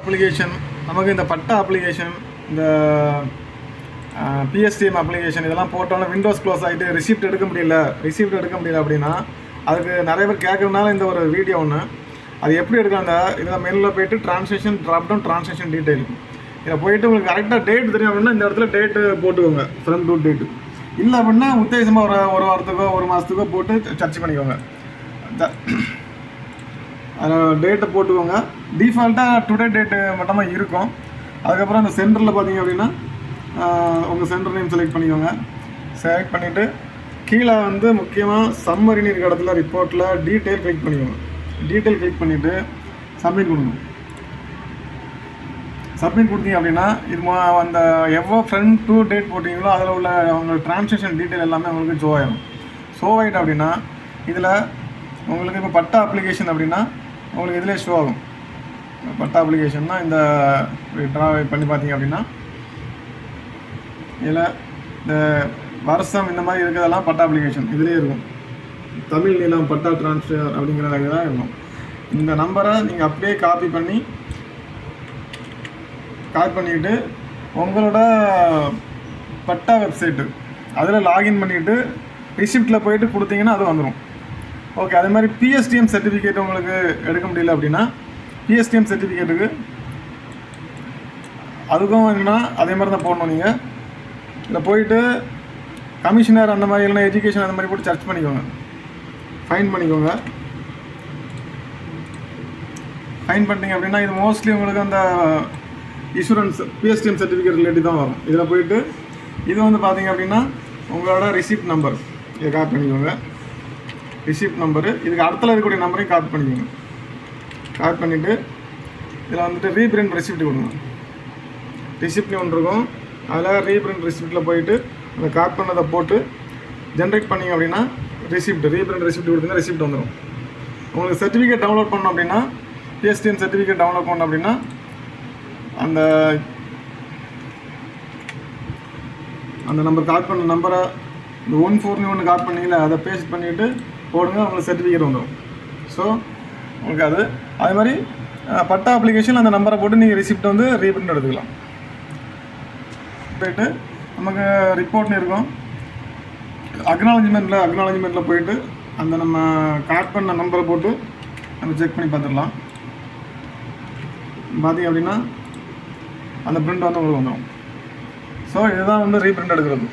Application நமக்கு இந்த பட்டா application இந்த பிஎஸ்டிஎம் அப்ளிகேஷன் இதெல்லாம் போட்டோன்னா விண்டோஸ் க்ளோஸ் ஆகிட்டு ரிசிப்ட் எடுக்க முடியல அப்படின்னா அதுக்கு நிறைய பேர் கேட்குறதுனால இந்த ஒரு வீடியோ ஒன்று அது எப்படி எடுக்கலாம். அந்த இதில் மெயிலில் போய்ட்டு ட்ரான்ஸ்லேஷன் ட்ராப்டவுன் ட்ரான்ஸ்லேஷன் டீட்டெயில் இதில் போய்ட்டு உங்களுக்கு கரெக்டாக டேட் தெரியும் அப்படின்னா இந்த இடத்துல டேட்டு போட்டுக்கோங்க, ஃப்ரம் டு டேட்டு. இல்லை அப்படின்னா உத்தேசமாக ஒரு வாரத்துக்கோ ஒரு மாதத்துக்கோ போட்டு சர்ச் பண்ணிக்கோங்க. அதில் டேட்டை போட்டுக்கோங்க. டிஃபால்ட்டாக டுடே டேட்டு மட்டும்தான் இருக்கும். அதுக்கப்புறம் அந்த சென்டரில் பார்த்தீங்க அப்படின்னா உங்கள் சென்டர் நேம் செலக்ட் பண்ணிக்கோங்க. செலக்ட் பண்ணிவிட்டு கீழே வந்து முக்கியமாக சம்மரின்னு இருக்கிற இடத்துல ரிப்போர்ட்டில் டீட்டெயில் கிளிக் பண்ணிக்கோங்க. டீட்டெயில் கிளிக் பண்ணிவிட்டு சப்மிட் கொடுங்க. சப்மிட் கொடுத்தீங்க அப்படின்னா இது அந்த எவ்வளோ ஃப்ரண்ட் டு டேட் போட்டிங்களோ அதில் உள்ள அவங்க ட்ரான்சாக்ஷன் டீட்டெயில் எல்லாமே உங்களுக்கு ஷோ ஆகிடும். ஷோ ஆகிட்டு அப்படின்னா இதில் உங்களுக்கு இப்போ பட்டா அப்ளிகேஷன் அப்படின்னா உங்களுக்கு இதிலே ஷோ ஆகும். பட்டா அப்ளிகேஷன்னா இந்த ட்ரா பண்ணி பார்த்தீங்க அப்படின்னா இதில் இந்த வருஷம் இந்த மாதிரி இருக்கிறதெல்லாம் பட்டா அப்ளிகேஷன் இதிலே இருக்கும். தமிழ் நிலம் பட்டா ட்ரான்ஸ்ஃபர் அப்படிங்கிறதாக தான் இருக்கும். இந்த நம்பரை நீங்கள் அப்படியே காப்பி பண்ணிவிட்டு உங்களோட பட்டா வெப்சைட்டு அதில் லாகின் பண்ணிவிட்டு ரிசிப்டில் போயிட்டு கொடுத்தீங்கன்னா அது வந்துடும். ஓகே, அதே மாதிரி பிஎஸ்டிஎம் சர்டிஃபிகேட் உங்களுக்கு எடுக்க முடியல அப்படின்னா பிஎஸ்டிஎம் சர்டிஃபிகேட்டுக்கு அதுக்கும் என்னன்னா அதே மாதிரி தான் போடணும். நீங்கள் இதில் போயிட்டு கமிஷனர் அந்த மாதிரி இல்லைன்னா எஜுகேஷன் அந்த மாதிரி போட்டு சர்ச் பண்ணிக்கோங்க, ஃபைன் பண்ணிக்கோங்க. ஃபைன் பண்ணிட்டீங்க அப்படின்னா இது மோஸ்ட்லி உங்களுக்கு அந்த இன்சூரன்ஸ் பிஎஸ்டிஎம் சர்டிஃபிகேட் ரிலேட்டிவ் தான் வரும். இதில் போயிட்டு இது வந்து பார்த்தீங்க அப்படின்னா உங்களோட ரிசிப்ட் நம்பர் இதை காப்பி பண்ணிக்கோங்க. ரிசிப்ட் நம்பரு இதுக்கு அடுத்தில் இருக்கக்கூடிய நம்பரையும் காப்பி பண்ணிக்கோங்க. காப்பி பண்ணிவிட்டு இதில் வந்துட்டு ரீபிரிண்ட் ரெசிப்ட் கொடுங்க. ரிசிப்ட்னு ஒன்று இருக்கும், அதில் ரீபிரிண்ட் ரெசிப்ட்டில் போயிட்டு அந்த காப்பி பண்ணதை போட்டு ஜென்ரேட் பண்ணிங்க அப்படின்னா ரீபிரிண்ட் ரெசிப்ட் கொடுத்தீங்கன்னா ரெசிப்ட் வந்துடும். உங்களுக்கு சர்டிஃபிகேட் டவுன்லோட் பண்ணணும் அப்படின்னா பிஎஸ்டிஎம் சர்டிஃபிகேட் டவுன்லோட் பண்ணணும் அப்படின்னா அந்த நம்பர் காப்பி பண்ண நம்பரை இந்த 14 காப்பி பண்ணிங்களா அதை பேஸ்ட் பண்ணிவிட்டு போடுங்க, உங்களுக்கு சர்டிஃபிகேட் வந்துடும். ஸோ உங்களுக்கு அதே மாதிரி பட்டா அப்ளிகேஷன் அந்த நம்பரை போட்டு நீங்கள் ரிசிப்ட் வந்து ரீபிரிண்ட் எடுத்துக்கலாம். போயிட்டு நமக்கு ரிப்போர்ட்னு இருக்கும். அக்னாலஜ்மெண்ட்டில் போயிட்டு அந்த நம்ம கனெக்ட் பண்ண நம்பரை போட்டு நம்ம செக் பண்ணி பார்த்துடலாம். பார்த்தீங்க அப்படின்னா அந்த பிரிண்ட் வந்து உங்களுக்கு வந்துடும். ஸோ இதுதான் வந்து ரீபிரிண்ட் எடுக்கிறது.